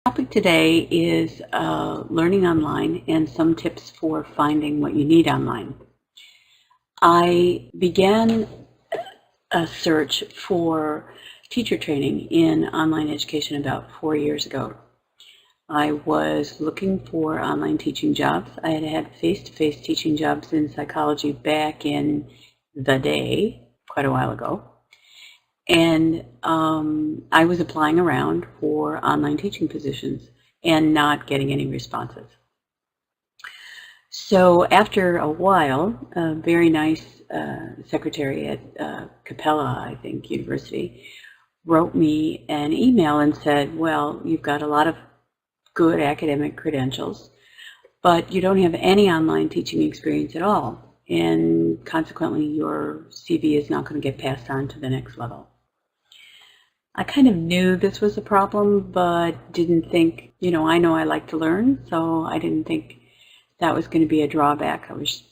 Topic today is learning online and some tips for finding what you need online. I began a search for teacher training in online education about 4 years ago. I was looking for online teaching jobs. I had had face-to-face teaching jobs in psychology back in the day, quite a while ago. And I was applying around for online teaching positions and not getting any responses. So after a while, a very nice secretary at Capella, I think, University, wrote me an email and said, well, you've got a lot of good academic credentials, but you don't have any online teaching experience at all. And consequently, your CV is not going to get passed on to the next level. I kind of knew this was a problem, but didn't think, I know I like to learn, so I didn't think that was going to be a drawback. I was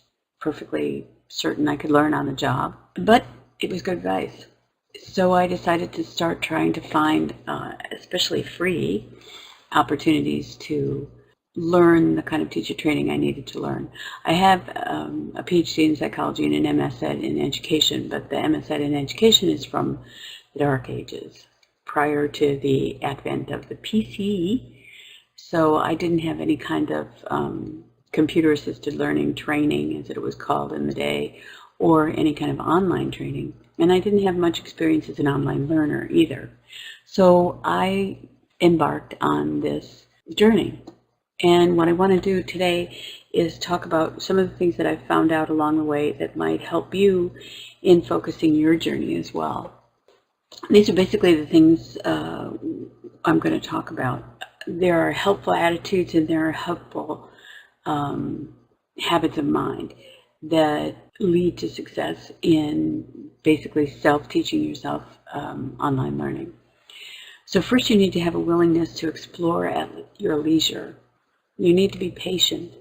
perfectly certain I could learn on the job, but it was good advice. So I decided to start trying to find, especially free, opportunities to learn the kind of teacher training I needed to learn. I have a PhD in psychology and an MS.Ed in education, but the MS.Ed in education is from the dark ages, prior to the advent of the PC. So I didn't have any kind of computer-assisted learning training, as it was called in the day, or any kind of online training. And I didn't have much experience as an online learner either. So I embarked on this journey. And what I want to do today is talk about some of the things that I've found out along the way that might help you in focusing your journey as well. These are basically the things I'm going to talk about. There are helpful attitudes and there are helpful habits of mind that lead to success in basically self-teaching yourself online learning. So first you need to have a willingness to explore at your leisure. You need to be patient.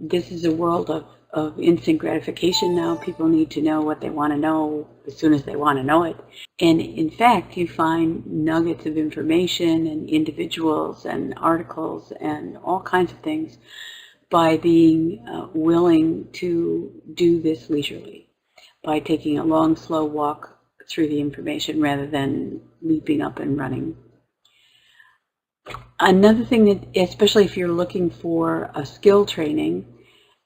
This is a world of instant gratification now. People need to know what they want to know as soon as they want to know it. And in fact, you find nuggets of information and individuals and articles and all kinds of things by being willing to do this leisurely, by taking a long, slow walk through the information rather than leaping up and running. Another thing that, especially if you're looking for a skill training,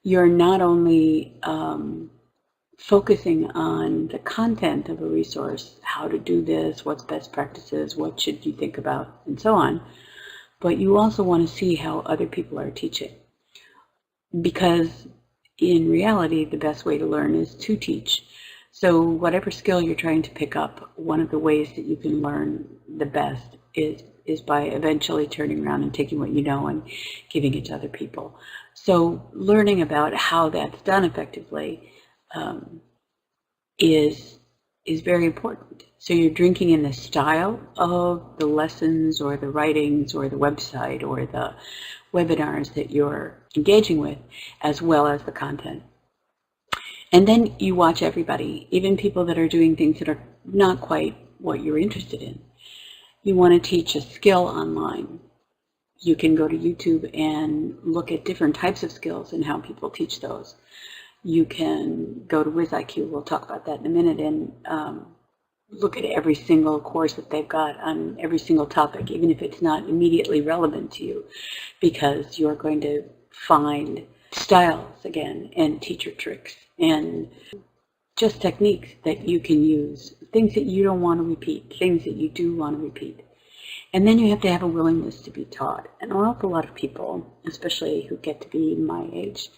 you're not only focusing on the content of a resource, how to do this, what's best practices, what should you think about, and so on, but you also want to see how other people are teaching. Because in reality, the best way to learn is to teach. So whatever skill you're trying to pick up, one of the ways that you can learn the best is by eventually turning around and taking what you know and giving it to other people. So learning about how that's done effectively is very important. So you're drinking in the style of the lessons or the writings or the website or the webinars that you're engaging with, as well as the content. And then you watch everybody, even people that are doing things that are not quite what you're interested in. You want to teach a skill online. You can go to YouTube and look at different types of skills and how people teach those. You can go to WizIQ, we'll talk about that in a minute, and look at every single course that they've got on every single topic, even if it's not immediately relevant to you, because you're going to find styles again and teacher tricks and just techniques that you can use, things that you don't want to repeat, things that you do want to repeat. And then you have to have a willingness to be taught. And an awful lot of people, especially who get to be my age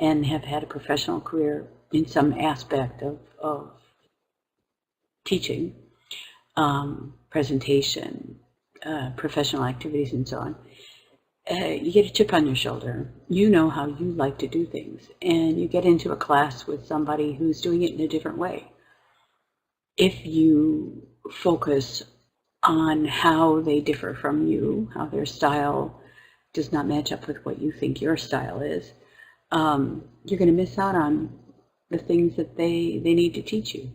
and have had a professional career in some aspect of teaching, presentation, professional activities, and so on, you get a chip on your shoulder. You know how you like to do things, and you get into a class with somebody who's doing it in a different way. If you focus on how they differ from you, how their style does not match up with what you think your style is, you're going to miss out on the things that they need to teach you.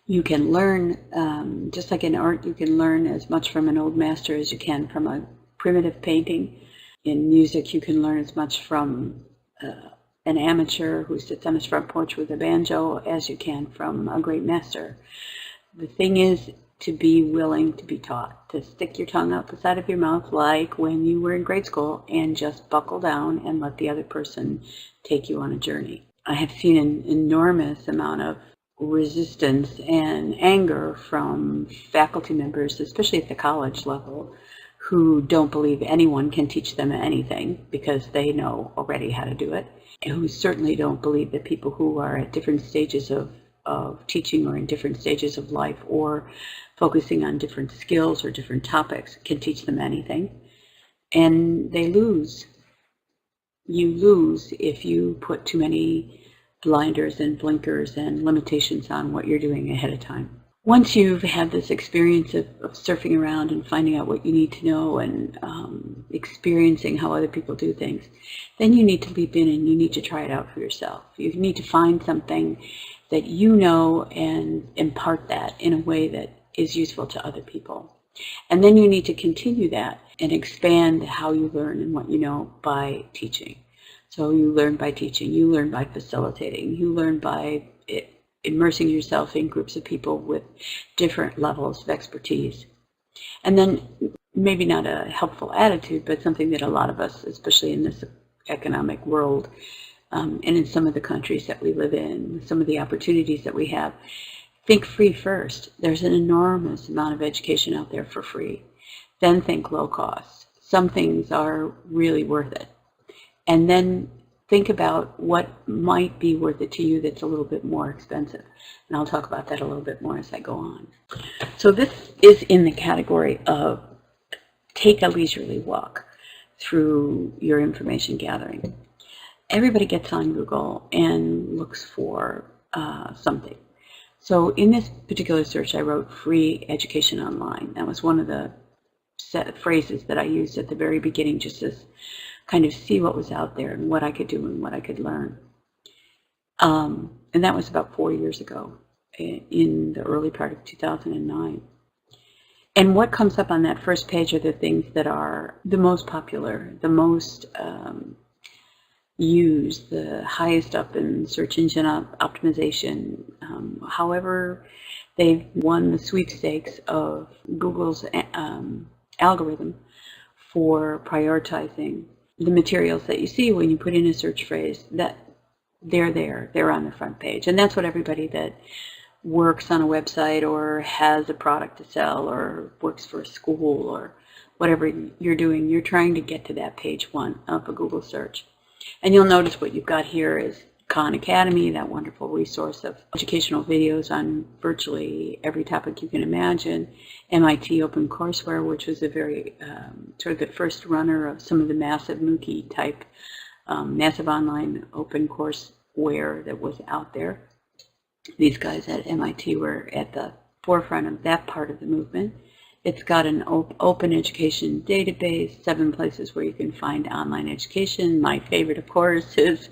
You can learn, just like in art, you can learn as much from an old master as you can from a primitive painting. In music, you can learn as much from an amateur who sits on his front porch with a banjo as you can from a great master. The thing is to be willing to be taught, to stick your tongue out the side of your mouth like when you were in grade school and just buckle down and let the other person take you on a journey. I have seen an enormous amount of resistance and anger from faculty members, especially at the college level, who don't believe anyone can teach them anything because they know already how to do it, and who certainly don't believe that people who are at different stages of teaching or in different stages of life or focusing on different skills or different topics can teach them anything. And they lose. You lose if you put too many blinders and blinkers and limitations on what you're doing ahead of time. Once you've had this experience of surfing around and finding out what you need to know and experiencing how other people do things, then you need to leap in and you need to try it out for yourself. You need to find something that you know and impart that in a way that is useful to other people. And then you need to continue that and expand how you learn and what you know by teaching. So you learn by teaching, you learn by facilitating, you learn by immersing yourself in groups of people with different levels of expertise. And then maybe not a helpful attitude, but something that a lot of us, especially in this economic world, and in some of the countries that we live in, some of the opportunities that we have, think free first. There's an enormous amount of education out there for free. Then think low cost. Some things are really worth it. And then think about what might be worth it to you that's a little bit more expensive. And I'll talk about that a little bit more as I go on. So this is in the category of take a leisurely walk through your information gathering. Everybody gets on Google and looks for something. So in this particular search, I wrote free education online. That was one of the phrases that I used at the very beginning, just to kind of see what was out there and what I could do and what I could learn. And that was about 4 years ago, in the early part of 2009. And what comes up on that first page are the things that are the most popular, the most used, the highest up in search engine optimization. However, they've won the sweepstakes of Google's algorithm for prioritizing the materials that you see when you put in a search phrase, that they're on the front page. And that's what everybody that works on a website or has a product to sell or works for a school or whatever you're doing, you're trying to get to that page one of a Google search. And you'll notice what you've got here is Khan Academy, that wonderful resource of educational videos on virtually every topic you can imagine. MIT OpenCourseWare, which was a very sort of the first runner of some of the massive MOOC type, massive online open courseware that was out there. These guys at MIT were at the forefront of that part of the movement. It's got an open education database, 7 places where you can find online education. My favorite, of course, is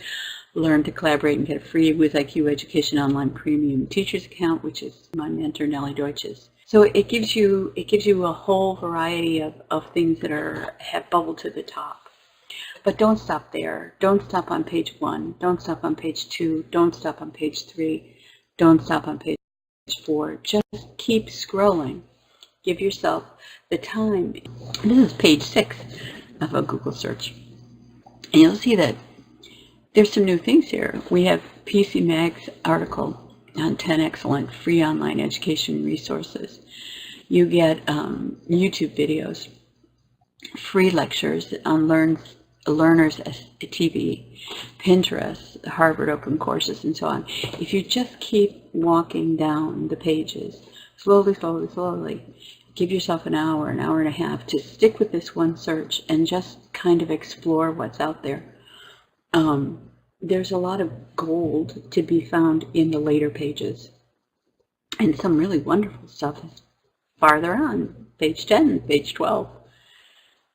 Learn to Collaborate and get a free WizIQ Education Online Premium Teachers account, which is my mentor Nellie Deutsch's. So it gives you a whole variety of things that have bubbled to the top. But don't stop there. Don't stop on page 1. Don't stop on page 2. Don't stop on page 3. Don't stop on page 4. Just keep scrolling. Give yourself the time. This is page 6 of a Google search. And you'll see that there's some new things here. We have PC Mag's article on 10 excellent free online education resources. You get YouTube videos, free lectures on Learners TV, Pinterest, Harvard Open Courses, and so on. If you just keep walking down the pages, slowly, slowly, slowly, give yourself an hour and a half to stick with this one search and just kind of explore what's out there. There's a lot of gold to be found in the later pages. And some really wonderful stuff is farther on, page 10, page 12.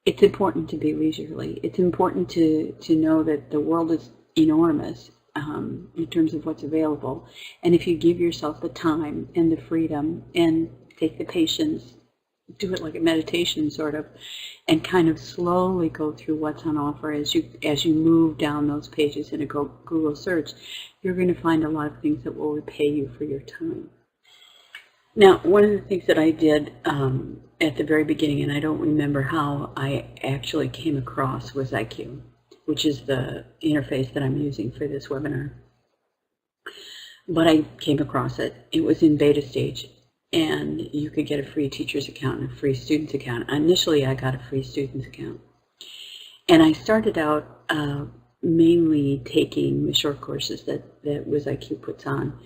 It's important to be leisurely. It's important to know that the world is enormous in terms of what's available. And if you give yourself the time and the freedom and take the patience, do it like a meditation sort of, and kind of slowly go through what's on offer as you move down those pages in a Google search, you're going to find a lot of things that will repay you for your time. Now, one of the things that I did at the very beginning, and I don't remember how I actually came across, was IQ, which is the interface that I'm using for this webinar. But I came across it. It was in beta stage, and you could get a free teacher's account and a free student's account. Initially, I got a free student's account. And I started out mainly taking the short courses that WizIQ puts on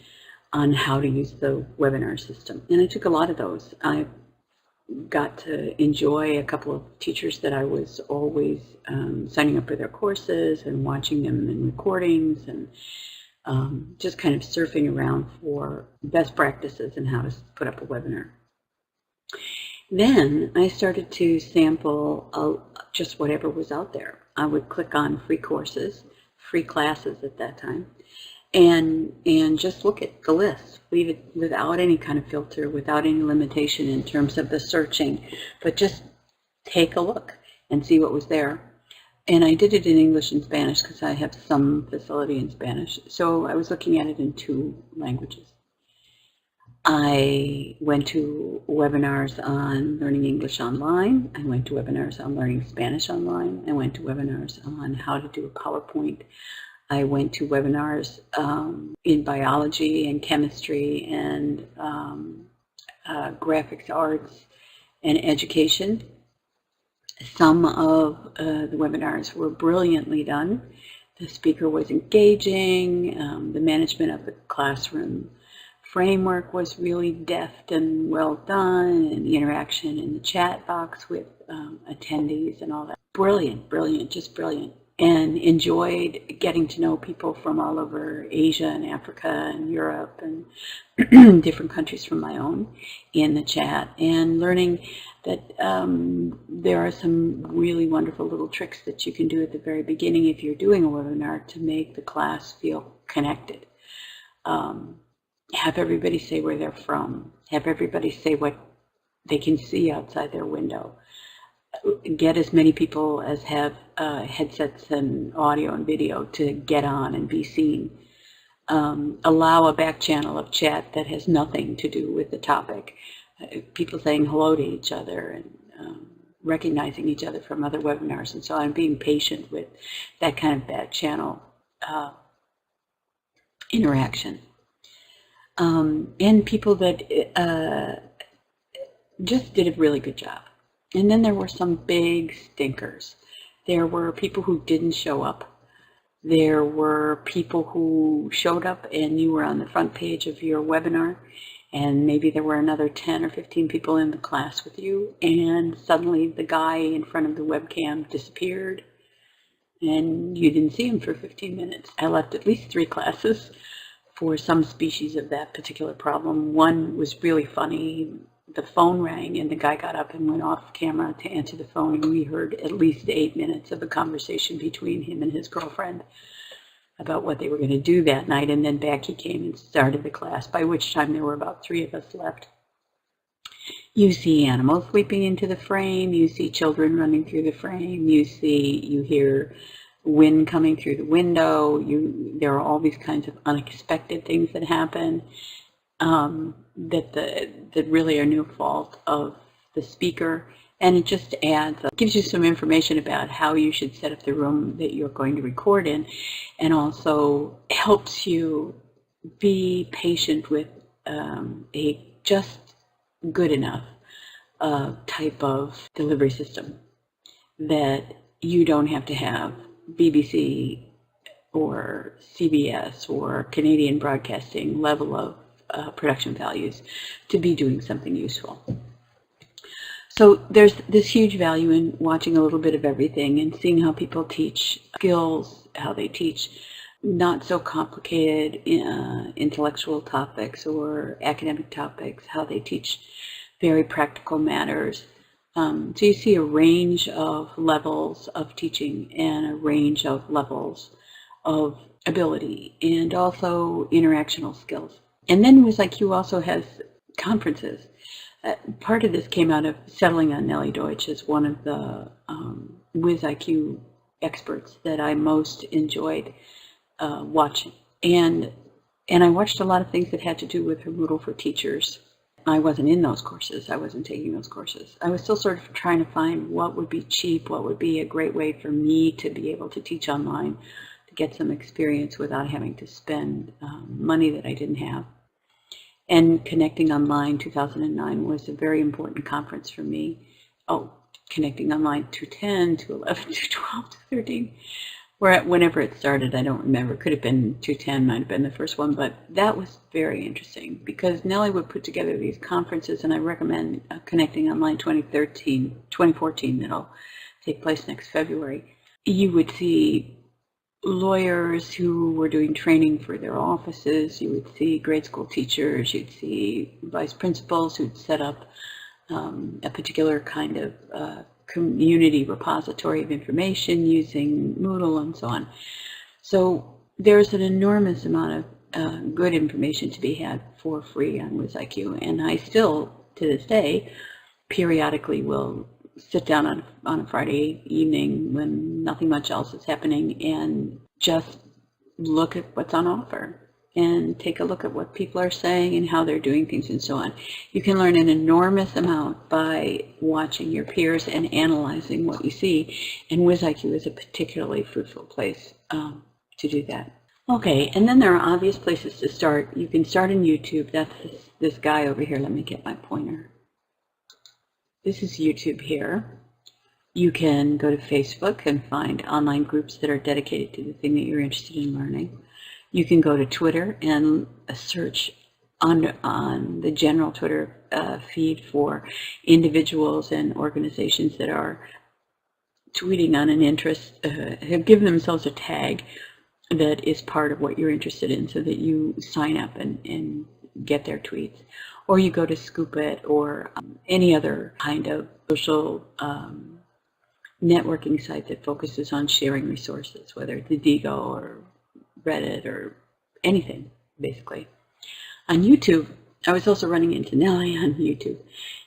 how to use the webinar system. And I took a lot of those. I got to enjoy a couple of teachers that I was always signing up for their courses and watching them in recordings, and just kind of surfing around for best practices and how to put up a webinar. Then I started to sample just whatever was out there. I would click on free courses, free classes at that time, and just look at the list, leave it without any kind of filter, without any limitation in terms of the searching, but just take a look and see what was there. And I did it in English and Spanish because I have some facility in Spanish. So I was looking at it in 2 languages. I went to webinars on learning English online. I went to webinars on learning Spanish online. I went to webinars on how to do a PowerPoint. I went to webinars in biology and chemistry and graphics arts and education. Some of the webinars were brilliantly done. The speaker was engaging. The management of the classroom framework was really deft and well done, and the interaction in the chat box with attendees and all that. Brilliant, brilliant, just brilliant. And enjoyed getting to know people from all over Asia and Africa and Europe and different countries from my own in the chat, and learning that there are some really wonderful little tricks that you can do at the very beginning if you're doing a webinar to make the class feel connected. Have everybody say where they're from. Have everybody say what they can see outside their window. Get as many people as have headsets and audio and video to get on and be seen. Allow a back channel of chat that has nothing to do with the topic. People saying hello to each other and recognizing each other from other webinars and so on, being patient with that kind of back channel interaction. And people that just did a really good job. And then there were some big stinkers. There were people who didn't show up. There were people who showed up and you were on the front page of your webinar, and maybe there were another 10 or 15 people in the class with you, and suddenly the guy in front of the webcam disappeared and you didn't see him for 15 minutes. I left at least 3 classes for some species of that particular problem. One was really funny. The phone rang and the guy got up and went off camera to answer the phone, and we heard at least 8 minutes of a conversation between him and his girlfriend about what they were going to do that night, and then back he came and started the class, by which time there were about 3 of us left. You see animals leaping into the frame, you see children running through the frame, you hear wind coming through the window, there are all these kinds of unexpected things that happen. That really are no fault of the speaker, and it just gives you some information about how you should set up the room that you're going to record in, and also helps you be patient with a just good enough type of delivery system, that you don't have to have BBC or CBS or Canadian Broadcasting level of production values to be doing something useful. So there's this huge value in watching a little bit of everything and seeing how people teach skills, how they teach not so complicated intellectual topics or academic topics, how they teach very practical matters. So you see a range of levels of teaching and a range of levels of ability and also interactional skills. And then WizIQ also has conferences. Part of this came out of settling on Nellie Deutsch as one of the WizIQ experts that I most enjoyed watching. And I watched a lot of things that had to do with her Moodle for Teachers. I wasn't in those courses. I wasn't taking those courses. I was still sort of trying to find what would be cheap, what would be a great way for me to be able to teach online, to get some experience without having to spend money that I didn't have. And Connecting Online 2009 was a very important conference for me. Oh, Connecting Online 2010, 2011, 2012, 2013. Whenever it started, I don't remember. It could have been 2010, might have been the first one, but that was very interesting because Nellie would put together these conferences, and I recommend Connecting Online 2014 that'll take place next February. You would see lawyers who were doing training for their offices. You would see grade school teachers. You'd see vice principals who'd set up a particular kind of community repository of information using Moodle and so on. So there's an enormous amount of good information to be had for free on WizIQ, and I still, to this day, periodically will sit down on a Friday evening when nothing much else is happening and just look at what's on offer and take a look at what people are saying and how they're doing things and so on. You can learn an enormous amount by watching your peers and analyzing what you see, and WizIQ is a particularly fruitful place to do that. Okay, and then there are obvious places to start. You can start in YouTube. That's this guy over here. Let me get my pointer. This is YouTube here. You can go to Facebook and find online groups that are dedicated to the thing that you're interested in learning. You can go to Twitter and search on the general Twitter feed for individuals and organizations that are tweeting on an interest, have given themselves a tag that is part of what you're interested in so that you sign up and get their tweets. Or you go to Scoopit or any other kind of social networking site that focuses on sharing resources, whether it's Diigo or Reddit or anything, basically. On YouTube, I was also running into Nellie on YouTube,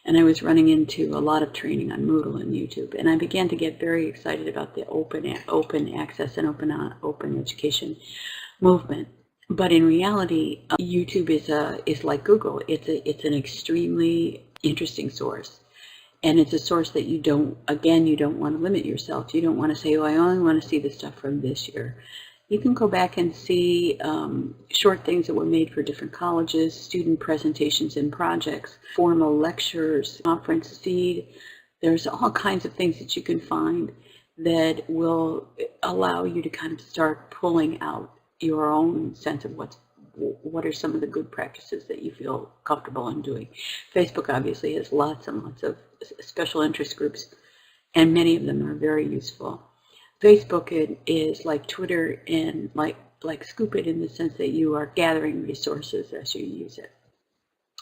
and I was running into a lot of training on Moodle on YouTube, and I began to get very excited about the open access and open education movement. But in reality, YouTube is like Google. It's an extremely interesting source. And it's a source that you don't want to limit yourself. You don't want to say, oh, I only want to see the stuff from this year. You can go back and see short things that were made for different colleges, student presentations and projects, formal lectures, conference feed. There's all kinds of things that you can find that will allow you to kind of start pulling out your own sense of what are some of the good practices that you feel comfortable in doing. Facebook obviously has lots and lots of special interest groups, and many of them are very useful. Facebook is like Twitter and like Scoopit in the sense that you are gathering resources as you use it.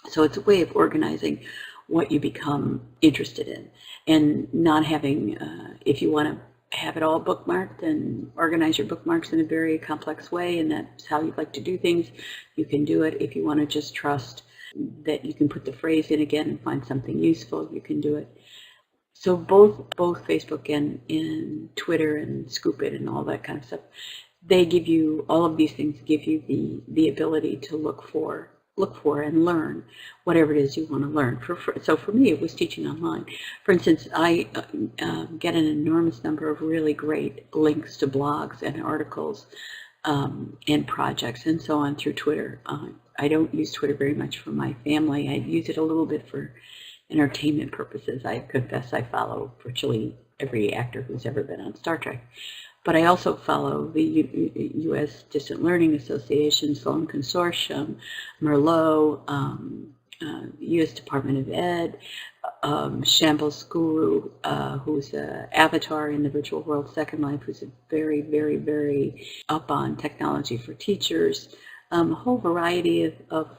So it's a way of organizing what you become interested in, and not having, if you want to have it all bookmarked and organize your bookmarks in a very complex way, and that's how you'd like to do things, you can do it. If you want to just trust that you can put the phrase in again and find something useful, you can do it. So both Facebook and Twitter and Scoopit and all that kind of stuff, they give you, all of these things give you the ability to look for and learn whatever it is you want to learn. So for me, it was teaching online. For instance, I get an enormous number of really great links to blogs and articles and projects and so on through Twitter. I don't use Twitter very much for my family. I use it a little bit for entertainment purposes. I confess I follow virtually every actor who's ever been on Star Trek. But I also follow the U.S. Distant Learning Association, Sloan Consortium, Merlot, U.S. Department of Ed, Shambles Guru, who's an avatar in the virtual world, Second Life, who's a very, very, very up on technology for teachers. A whole variety of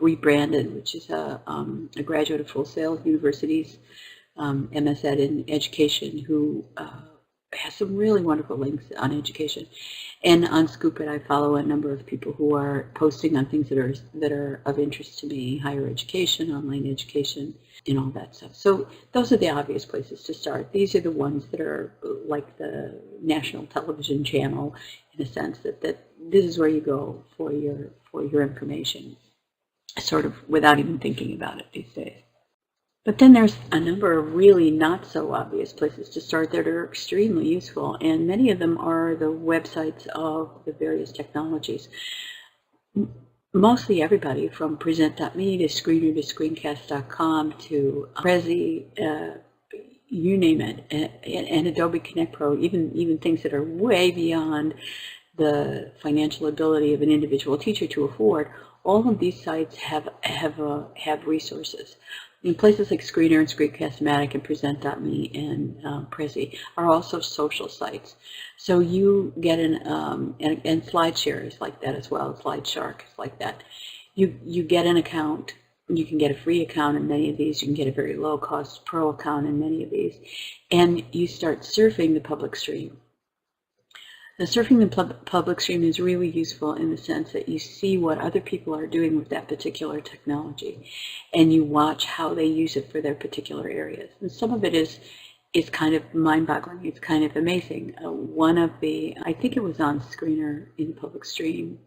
Rebranded, which is a graduate of Full Sail University's MS Ed in education, who has some really wonderful links on education. And on Scoop It, I follow a number of people who are posting on things that are of interest to me: higher education, online education, and all that stuff. So those are the obvious places to start. These are the ones that are like the national television channel, in a sense that this is where you go for your information, sort of without even thinking about it these days. But then there's a number of really not so obvious places to start that are extremely useful, and many of them are the websites of the various technologies. Mostly everybody from present.me to screener to screencast.com to Prezi, you name it, and Adobe Connect Pro, even things that are way beyond the financial ability of an individual teacher to afford. All of these sites have resources. And places like Screener and Screencast-O-Matic and Present.me and Prezi are also social sites. So you get and SlideShare is like that as well. SlideShark is like that. You get an account. You can get a free account in many of these. You can get a very low-cost pro account in many of these. And you start surfing the public stream. The surfing the public stream is really useful in the sense that you see what other people are doing with that particular technology, and you watch how they use it for their particular areas. And some of it is kind of mind-boggling. It's kind of amazing. One of the, I think it was on Screener in the public stream.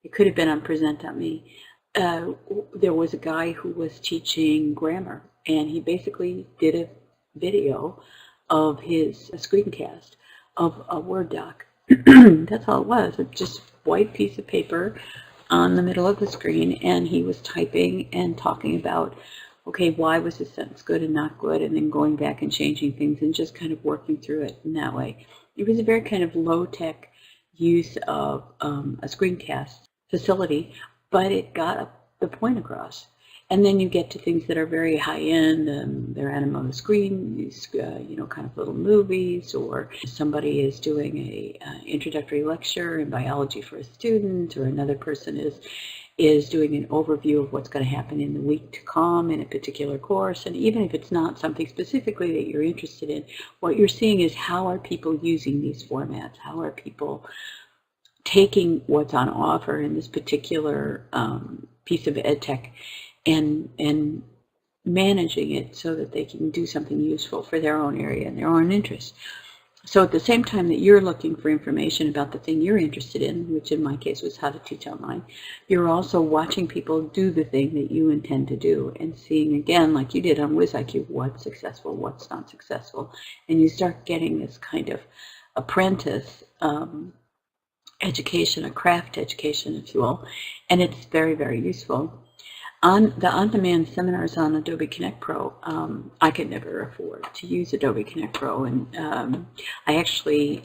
It could have been on Present.me. There was a guy who was teaching grammar, and he basically did a video of his screencast of a Word doc. That's all it was. Just white piece of paper on the middle of the screen, and he was typing and talking about, okay, why was this sentence good and not good, and then going back and changing things and just kind of working through it in that way. It was a very kind of low-tech use of a screencast facility, but it got the point across. And then you get to things that are very high-end, they're on the screen, these, kind of little movies, or somebody is doing a introductory lecture in biology for a student, or another person is doing an overview of what's going to happen in the week to come in a particular course. And even if it's not something specifically that you're interested in, what you're seeing is how are people using these formats? How are people taking what's on offer in this particular piece of ed tech and managing it so that they can do something useful for their own area and their own interests. So at the same time that you're looking for information about the thing you're interested in, which in my case was how to teach online, you're also watching people do the thing that you intend to do and seeing, again, like you did on WizIQ, what's successful, what's not successful. And you start getting this kind of apprentice education, a craft education, if you will, and it's very, very useful. On the on-demand seminars on Adobe Connect Pro, I could never afford to use Adobe Connect Pro, and I actually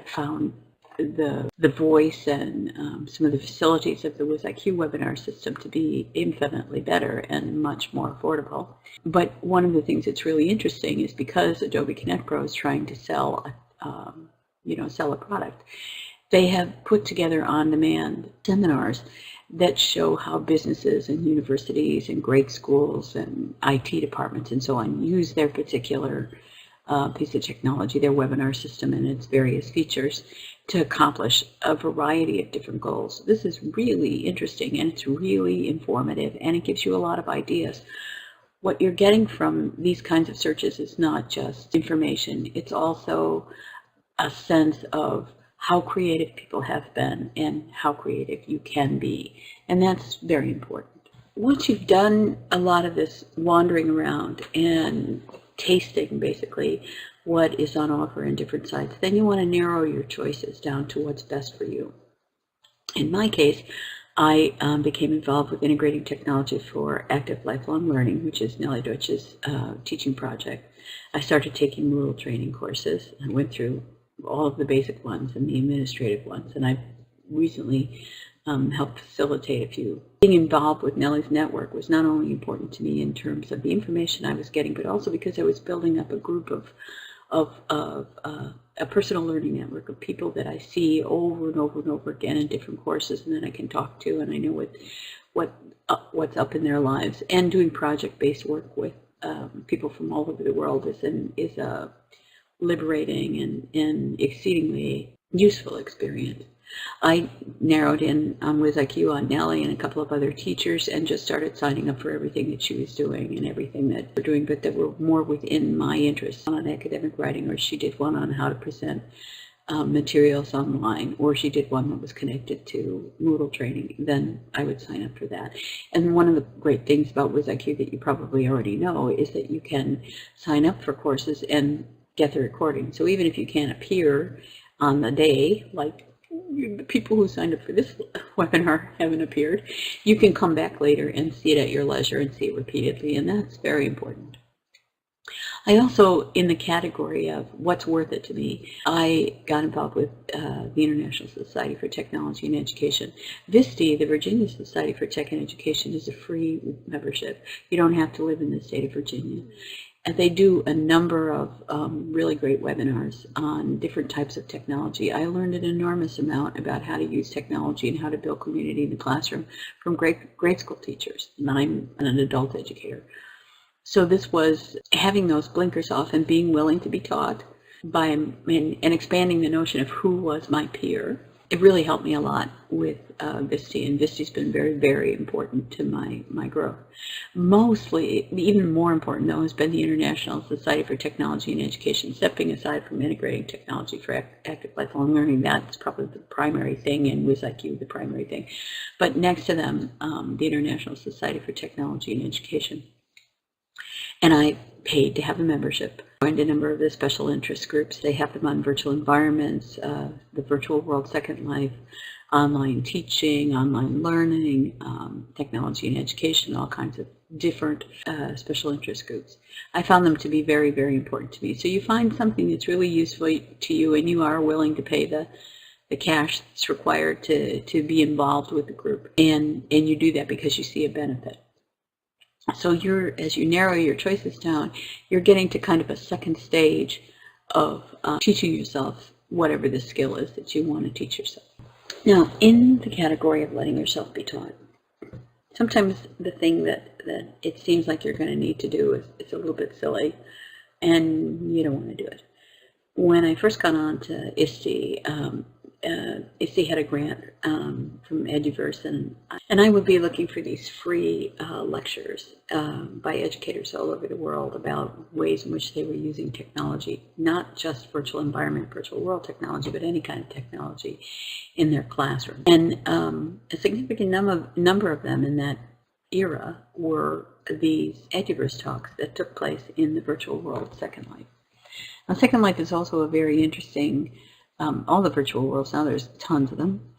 found the voice and some of the facilities of the WizIQ webinar system to be infinitely better and much more affordable. But one of the things that's really interesting is because Adobe Connect Pro is trying to sell a product, they have put together on-demand seminars that show how businesses and universities and grade schools and IT departments and so on use their particular piece of technology, their webinar system and its various features, to accomplish a variety of different goals. This is really interesting, and it's really informative, and it gives you a lot of ideas. What you're getting from these kinds of searches is not just information, it's also a sense of how creative people have been and how creative you can be. And that's very important. Once you've done a lot of this wandering around and tasting basically what is on offer in different sites, then you want to narrow your choices down to what's best for you. In my case, I became involved with integrating technology for active lifelong learning, which is Nellie Deutsch's teaching project. I started taking Moodle training courses. I went through all of the basic ones and the administrative ones, and I've recently helped facilitate a few. Being involved with Nellie's network was not only important to me in terms of the information I was getting, but also because I was building up a group of a personal learning network of people that I see over and over and over again in different courses, and then I can talk to, and I know what's up in their lives. And doing project-based work with people from all over the world is a liberating and exceedingly useful experience. I narrowed in on WizIQ on Nellie and a couple of other teachers and just started signing up for everything that she was doing and everything that we're doing, but that were more within my interests. On academic writing, or she did one on how to present materials online, or she did one that was connected to Moodle training, then I would sign up for that. And one of the great things about WizIQ that you probably already know is that you can sign up for courses and get the recording. So even if you can't appear on the day, like the people who signed up for this webinar haven't appeared, you can come back later and see it at your leisure and see it repeatedly, and that's very important. I also, in the category of what's worth it to me, I got involved with the International Society for Technology and Education. VISTE, the Virginia Society for Tech and Education, is a free membership. You don't have to live in the state of Virginia. And they do a number of really great webinars on different types of technology. I learned an enormous amount about how to use technology and how to build community in the classroom from grade school teachers, and I'm an adult educator. So this was having those blinkers off and being willing to be taught by and expanding the notion of who was my peer. It really helped me a lot with VISTE, and VISTE's been very, very important to my growth. Mostly, even more important though, has been the International Society for Technology and Education, stepping aside from integrating technology for active lifelong learning. That's probably the primary thing, and WizIQ the primary thing. But next to them, the International Society for Technology and Education. And I paid to have a membership. Joined a number of the special interest groups. They have them on virtual environments, the Virtual World Second Life, online teaching, online learning, technology and education, all kinds of different special interest groups. I found them to be very, very important to me. So you find something that's really useful to you, and you are willing to pay the cash that's required to be involved with the group, and you do that because you see a benefit. So as you narrow your choices down, you're getting to kind of a second stage of teaching yourself whatever the skill is that you want to teach yourself. Now, in the category of letting yourself be taught, sometimes the thing that it seems like you're going to need to do is a little bit silly, and you don't want to do it. When I first got on to ISTE, ISTE had a grant from Eduverse, and I would be looking for these free lectures by educators all over the world about ways in which they were using technology, not just virtual environment, virtual world technology, but any kind of technology in their classroom. And a significant number of them in that era were these Eduverse talks that took place in the virtual world Second Life. Now, Second Life is also a very interesting, all the virtual worlds, now there's tons of them.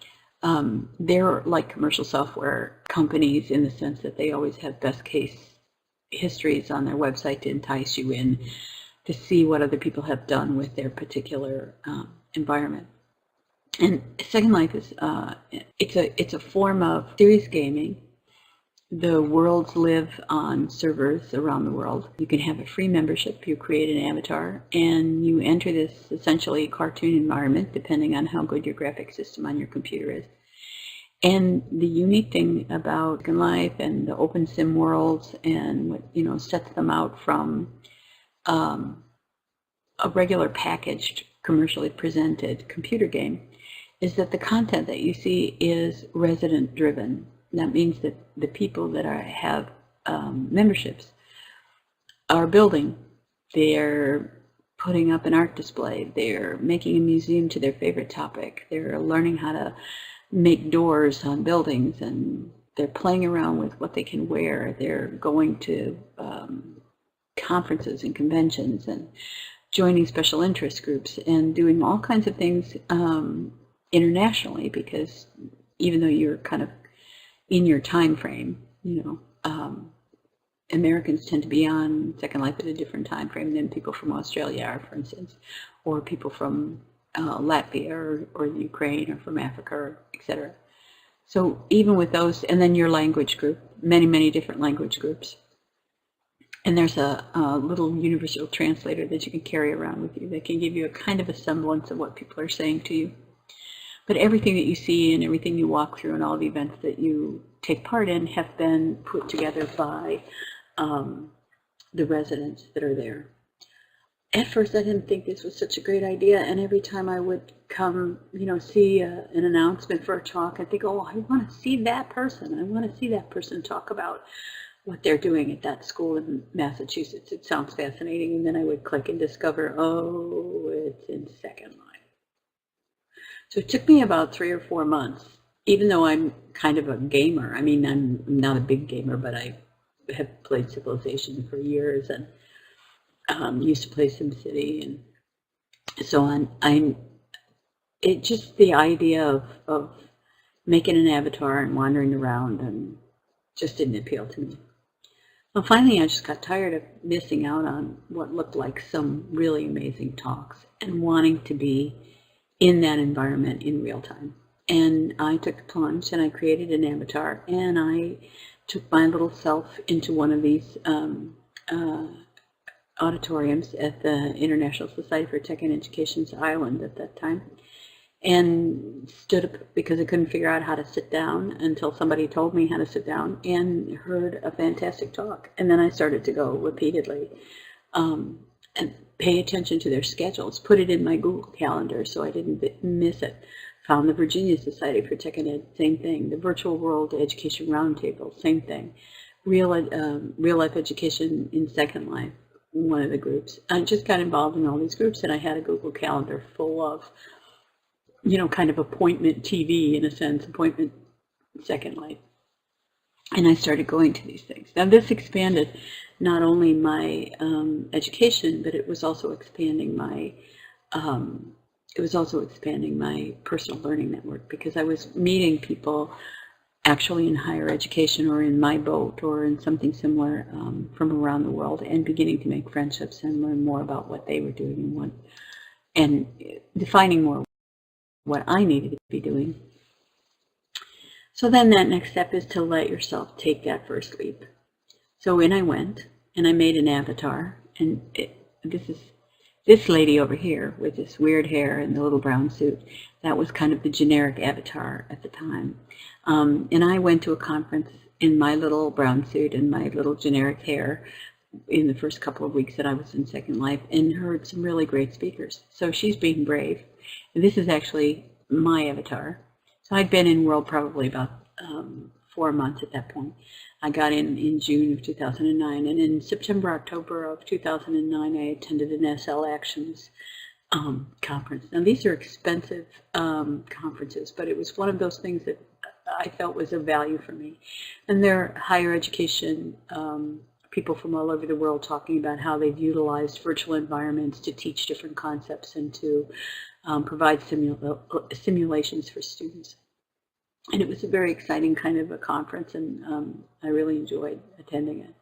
They're like commercial software companies in the sense that they always have best case histories on their website to entice you in to see what other people have done with their particular environment. And Second Life is it's a form of serious gaming. The worlds live on servers around the world. You can have a free membership. You create an avatar, and you enter this essentially cartoon environment, depending on how good your graphic system on your computer is. And the unique thing about Second Life and the open sim worlds, and what sets them out from a regular packaged, commercially presented computer game, is that the content that you see is resident driven. That means that the people that have memberships are building, they're putting up an art display, they're making a museum to their favorite topic, they're learning how to make doors on buildings, and they're playing around with what they can wear, they're going to conferences and conventions and joining special interest groups and doing all kinds of things internationally, because even though you're kind of in your time frame, Americans tend to be on Second Life at a different time frame than people from Australia are, for instance, or people from Latvia or Ukraine or from Africa, etc. So even with those, and then your language group, many different language groups. And there's a little universal translator that you can carry around with you that can give you a kind of a semblance of what people are saying to you. But everything that you see and everything you walk through and all the events that you take part in have been put together by the residents that are there. at first I didn't think this was such a great idea, and every time I would come, see an announcement for a talk, I'd think, oh, I want to see that person. I want to see that person talk about what they're doing at that school in Massachusetts. It sounds fascinating, and then I would click and discover, oh, it's in Second Life. So it took me about 3 or 4 months, even though I'm kind of a gamer. I mean, I'm not a big gamer, but I have played Civilization for years and used to play SimCity and so on. It just the idea of making an avatar and wandering around and just didn't appeal to me. Well, finally, I just got tired of missing out on what looked like some really amazing talks and wanting to be in that environment in real time. And I took the plunge and I created an avatar, and I took my little self into one of these auditoriums at the International Society for Tech and Education's island at that time, and stood up because I couldn't figure out how to sit down until somebody told me how to sit down, and heard a fantastic talk. And then I started to go repeatedly and pay attention to their schedules, put it in my Google Calendar so I didn't miss it. Found the Virginia Society for Tech and Ed, same thing. The Virtual World Education Roundtable, same thing. Real Life Education in Second Life, one of the groups. I just got involved in all these groups, and I had a Google Calendar full of, kind of appointment TV, in a sense, appointment Second Life. And I started going to these things. Now this expanded not only my education, but it was also expanding my personal learning network, because I was meeting people actually in higher education or in my boat or in something similar from around the world, and beginning to make friendships and learn more about what they were doing and defining more what I needed to be doing. So then that next step is to let yourself take that first leap. So in I went, and I made an avatar, and this lady over here with this weird hair and the little brown suit. That was kind of the generic avatar at the time. And I went to a conference in my little brown suit and my little generic hair in the first couple of weeks that I was in Second Life, and heard some really great speakers. So she's being brave. And this is actually my avatar. So I'd been in World probably about 4 months at that point. I got in June of 2009, and in September, October of 2009, I attended an SL Actions conference. Now these are expensive conferences, but it was one of those things that I felt was of value for me. And they're higher education people from all over the world talking about how they've utilized virtual environments to teach different concepts and to provide simulations for students. And it was a very exciting kind of a conference, and I really enjoyed attending it.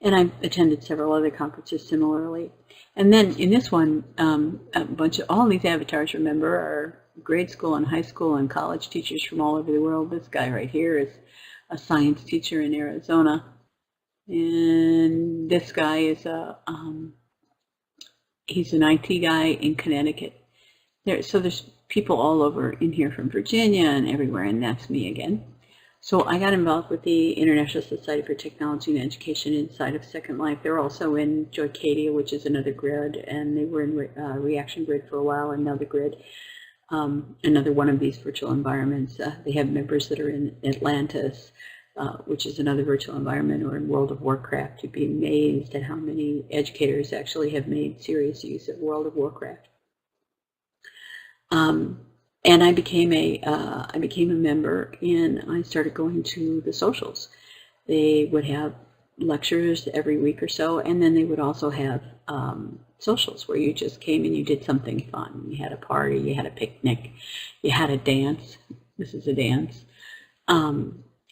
And I attended several other conferences similarly. And then in this one, a bunch of all these avatars, remember, are grade school and high school and college teachers from all over the world. This guy right here is a science teacher in Arizona. And this guy is he's an IT guy in Connecticut. So there's people all over in here from Virginia and everywhere, and that's me again. So I got involved with the International Society for Technology and Education inside of Second Life. They're also in Joycadia, which is another grid, and they were in Reaction Grid for a while, another grid, another one of these virtual environments. They have members that are in Atlantis, which is another virtual environment, or in World of Warcraft. You'd be amazed at how many educators actually have made serious use of World of Warcraft. And I became a member, and I started going to the socials. They would have lectures every week or so, and then they would also have socials where you just came and you did something fun. You had a party, you had a picnic, you had a dance. This is a dance.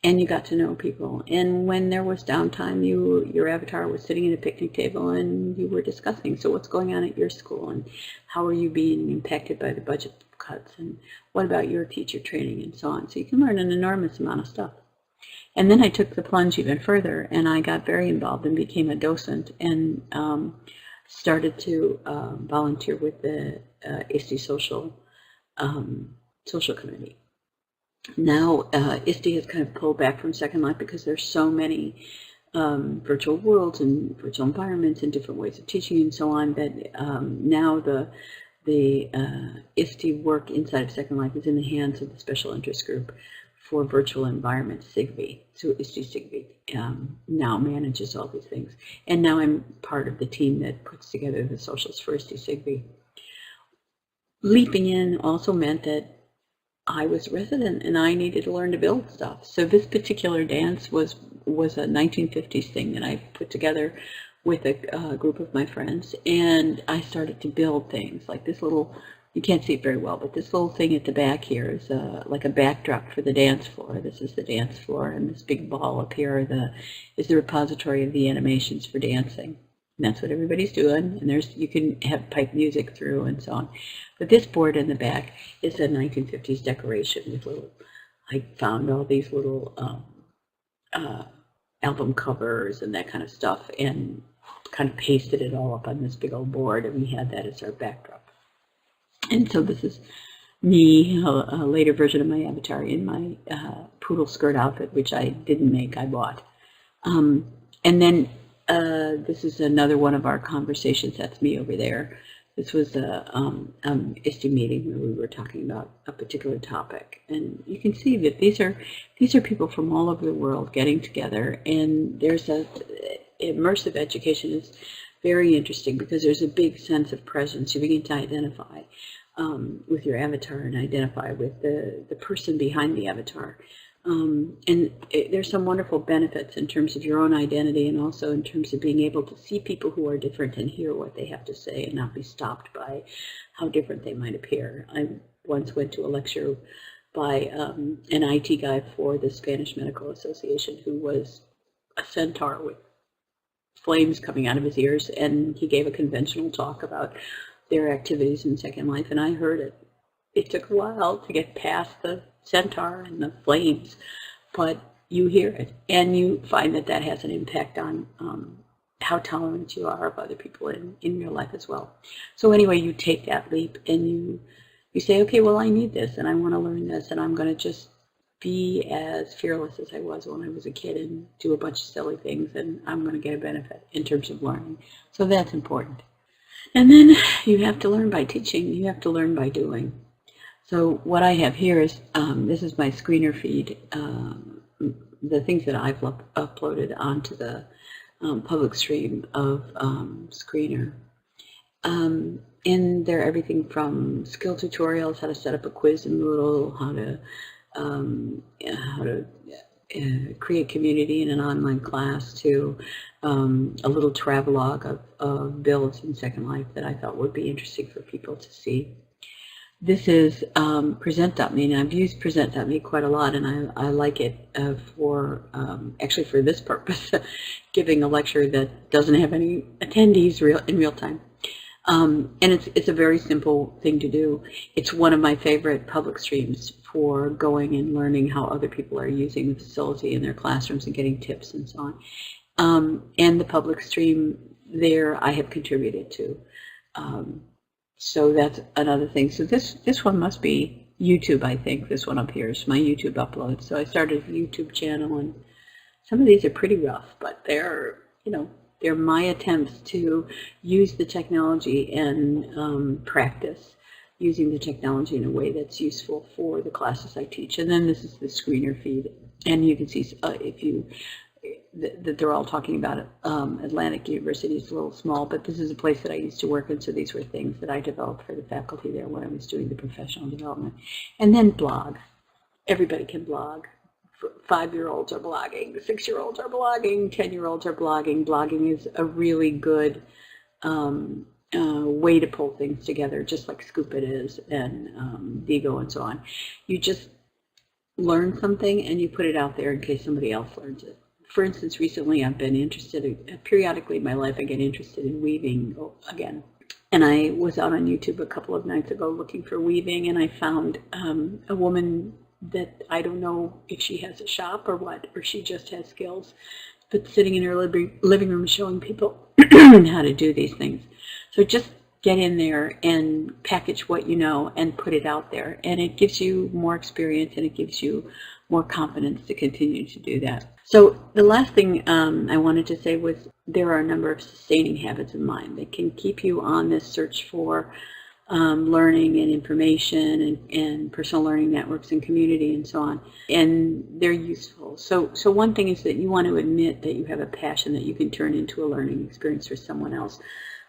And you got to know people. And when there was downtime, your avatar was sitting at a picnic table and you were discussing, so what's going on at your school, and how are you being impacted by the budget cuts, and what about your teacher training, and so on. So you can learn an enormous amount of stuff. And then I took the plunge even further, and I got very involved and became a docent, and started to volunteer with the ISTE social committee. Now, ISTE has kind of pulled back from Second Life because there's so many virtual worlds and virtual environments and different ways of teaching and so on, that now the ISTE work inside of Second Life is in the hands of the Special Interest Group for Virtual Environments, SIGVI. So ISTE SIGVI now manages all these things. And now I'm part of the team that puts together the socials for ISTE SIGVI. Leaping in also meant that I was a resident and I needed to learn to build stuff. So this particular dance was a 1950s thing that I put together with a group of my friends, and I started to build things like this little, you can't see it very well, but this little thing at the back here is like a backdrop for the dance floor. This is the dance floor, and this big ball up here is the repository of the animations for dancing. And that's what everybody's doing, and you can have pipe music through and so on. But this board in the back is a 1950s decoration with little, I found all these little album covers and that kind of stuff, and kind of pasted it all up on this big old board, and we had that as our backdrop. And so this is me, a later version of my avatar in my poodle skirt outfit, which I didn't make, I bought. And then this is another one of our conversations. That's me over there. This was a ISTE meeting where we were talking about a particular topic, and you can see that these are people from all over the world getting together. And there's immersive education is very interesting because there's a big sense of presence. You begin to identify with your avatar and identify with the person behind the avatar. And there's some wonderful benefits in terms of your own identity, and also in terms of being able to see people who are different and hear what they have to say and not be stopped by how different they might appear. I once went to a lecture by an IT guy for the Spanish Medical Association who was a centaur with flames coming out of his ears, and he gave a conventional talk about their activities in Second Life, and I heard it. It took a while to get past the centaur and the flames, but you hear it, and you find that that has an impact on how tolerant you are of other people in real life as well. So anyway, you take that leap and you say, okay, well, I need this, and I want to learn this, and I'm going to just be as fearless as I was when I was a kid and do a bunch of silly things, and I'm going to get a benefit in terms of learning. So that's important. And then you have to learn by teaching. You have to learn by doing. So what I have here is, this is my screener feed, the things that I've uploaded onto the public stream of Screener. And they're everything from skill tutorials, how to set up a quiz in Moodle, how to create community in an online class, to a little travelogue of builds in Second Life that I thought would be interesting for people to see. This is Present.me, and I've used Present.me quite a lot, and I like it for actually for this purpose, giving a lecture that doesn't have any attendees in real time. And it's a very simple thing to do. It's one of my favorite public streams for going and learning how other people are using the facility in their classrooms and getting tips and so on. And the public stream there I have contributed to. So that's another thing. So this one must be YouTube, I think. This one up here is my YouTube upload. So I started a YouTube channel, and some of these are pretty rough, but they're, they're my attempts to use the technology and practice using the technology in a way that's useful for the classes I teach. And then this is the screener feed, and you can see that they're all talking about it. Atlantic University is a little small, but this is a place that I used to work in, so these were things that I developed for the faculty there when I was doing the professional development. And then blog. Everybody can blog. 5-year-olds are blogging, 6-year-olds are blogging, 10-year-olds are blogging. Blogging is a really good way to pull things together, just like Scoop.it is, and Diigo and so on. You just learn something and you put it out there in case somebody else learns it. For instance, recently I've been interested, periodically in my life I get interested in weaving again. And I was out on YouTube a couple of nights ago looking for weaving, and I found a woman that I don't know if she has a shop or what, or she just has skills, but sitting in her living room showing people how to do these things. So just get in there and package what you know and put it out there, and it gives you more experience and it gives you more confidence to continue to do that. So the last thing I wanted to say was there are a number of sustaining habits of mind that can keep you on this search for learning and information and personal learning networks and community and so on. And they're useful. So one thing is that you want to admit that you have a passion that you can turn into a learning experience for someone else.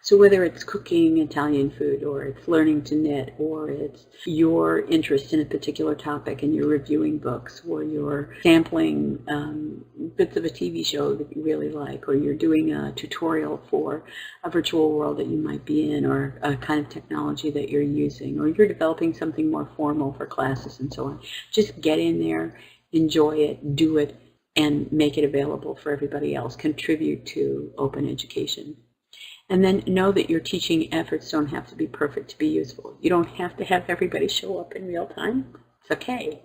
So whether it's cooking Italian food, or it's learning to knit, or it's your interest in a particular topic and you're reviewing books, or you're sampling bits of a TV show that you really like, or you're doing a tutorial for a virtual world that you might be in, or a kind of technology that you're using, or you're developing something more formal for classes and so on. Just get in there, enjoy it, do it, and make it available for everybody else. Contribute to open education. And then know that your teaching efforts don't have to be perfect to be useful. You don't have to have everybody show up in real time. It's okay.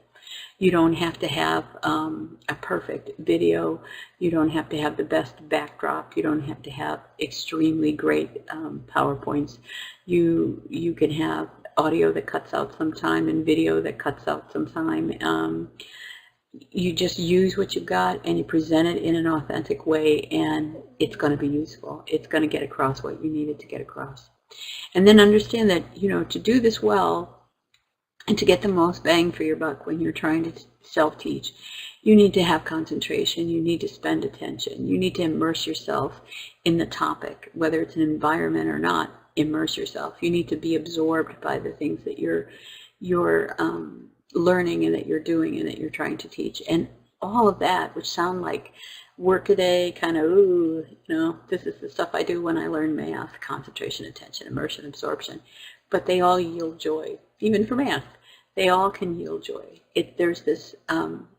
You don't have to have a perfect video. You don't have to have the best backdrop. You don't have to have extremely great PowerPoints. You can have audio that cuts out some time and video that cuts out some time. You just use what you've got and you present it in an authentic way, and it's going to be useful. It's going to get across what you need it to get across. And then understand that, to do this well and to get the most bang for your buck when you're trying to self-teach, you need to have concentration. You need to spend attention. You need to immerse yourself in the topic, whether it's an environment or not. Immerse yourself. You need to be absorbed by the things that you're learning and that you're doing and that you're trying to teach. And all of that, which sound like workaday kind of, this is the stuff I do when I learn math: concentration, attention, immersion, absorption. But they all yield joy, even for math. They all can yield joy. There's this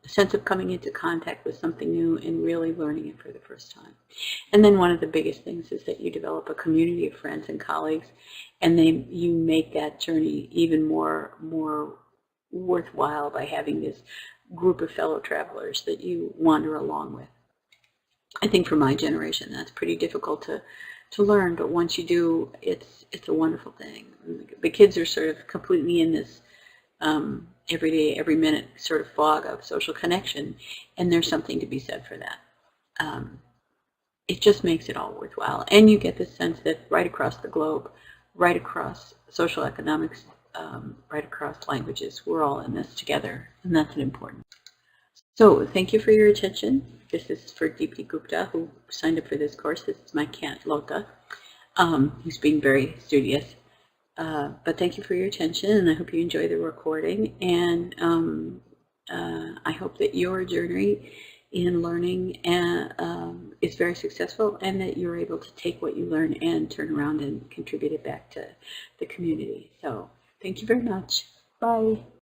sense of coming into contact with something new and really learning it for the first time. And then one of the biggest things is that you develop a community of friends and colleagues, and you make that journey even more worthwhile by having this group of fellow travelers that you wander along with. I think for my generation that's pretty difficult to learn, but once you do, it's a wonderful thing. The kids are sort of completely in this every day, every minute sort of fog of social connection, and there's something to be said for that. It just makes it all worthwhile, and you get this sense that right across the globe, right across social economics, right across languages, we're all in this together, and that's an important. So thank you for your attention. This is for Deepti Gupta, who signed up for this course. This is my cat, Lota, who's being very studious. But thank you for your attention, and I hope you enjoy the recording. And I hope that your journey in learning is very successful, and that you're able to take what you learn and turn around and contribute it back to the community. So thank you very much. Bye.